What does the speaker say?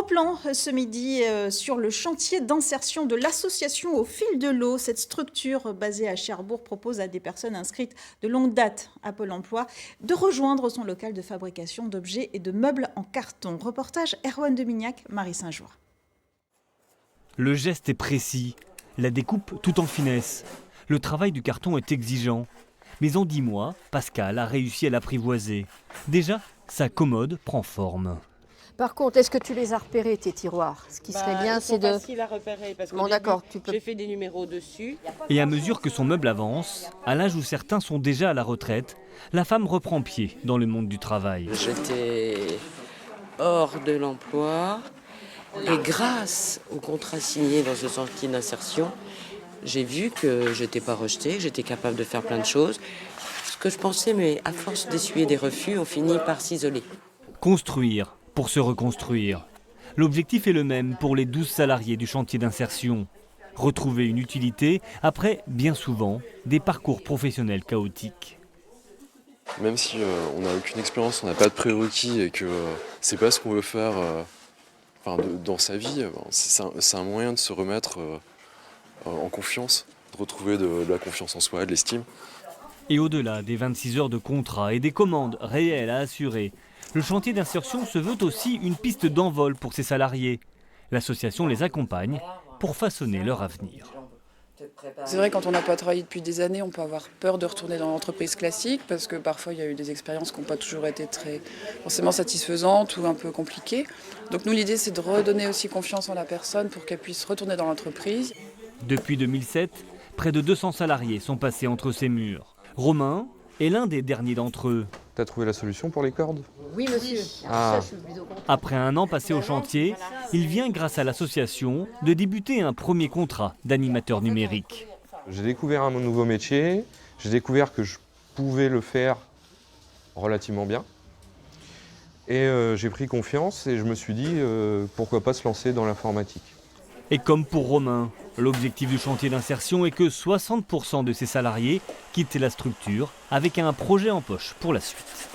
Gros plan ce midi sur le chantier d'insertion de l'association Au Fil de l'Eau. Cette structure basée à Cherbourg propose à des personnes inscrites de longue date à Pôle emploi de rejoindre son local de fabrication d'objets et de meubles en carton. Reportage Erwan Demignac, Marie Saint-Jour. Le geste est précis, la découpe tout en finesse. Le travail du carton est exigeant. Mais en 10 mois, Pascal a réussi à l'apprivoiser. Déjà, sa commode prend forme. Par contre, est-ce que tu les as repérés, tes tiroirs? Ce qui serait bien, c'est de... C'est facile à repérer parce que j'ai fait des numéros dessus. Et à mesure que son meuble avance, à l'âge où certains sont déjà à la retraite, la femme reprend pied dans le monde du travail. J'étais hors de l'emploi et grâce au contrat signé dans ce chantier d'insertion, j'ai vu que je n'étais pas rejetée, que j'étais capable de faire plein de choses. Ce que je pensais, mais à force d'essuyer des refus, on finit par s'isoler. Construire pour se reconstruire. L'objectif est le même pour les 12 salariés du chantier d'insertion. Retrouver une utilité après, bien souvent, des parcours professionnels chaotiques. Même si on n'a aucune expérience, on n'a pas de prérequis et que c'est pas ce qu'on veut faire dans sa vie, c'est un moyen de se remettre en confiance, de retrouver de la confiance en soi, de l'estime. Et au-delà des 26 heures de contrat et des commandes réelles à assurer, le chantier d'insertion se veut aussi une piste d'envol pour ses salariés. L'association les accompagne pour façonner leur avenir. C'est vrai, quand on n'a pas travaillé depuis des années, on peut avoir peur de retourner dans l'entreprise classique parce que parfois il y a eu des expériences qui n'ont pas toujours été très forcément satisfaisantes ou un peu compliquées. Donc nous, l'idée, c'est de redonner aussi confiance en la personne pour qu'elle puisse retourner dans l'entreprise. Depuis 2007, près de 200 salariés sont passés entre ces murs. Romain est l'un des derniers d'entre eux. T'as trouvé la solution pour les cordes? Oui, monsieur. Ah. Après un an passé au chantier, il vient, grâce à l'association, de débuter un premier contrat d'animateur numérique. J'ai découvert un nouveau métier, j'ai découvert que je pouvais le faire relativement bien. Et j'ai pris confiance et je me suis dit pourquoi pas se lancer dans l'informatique. Et comme pour Romain, l'objectif du chantier d'insertion est que 60% de ses salariés quittent la structure avec un projet en poche pour la suite.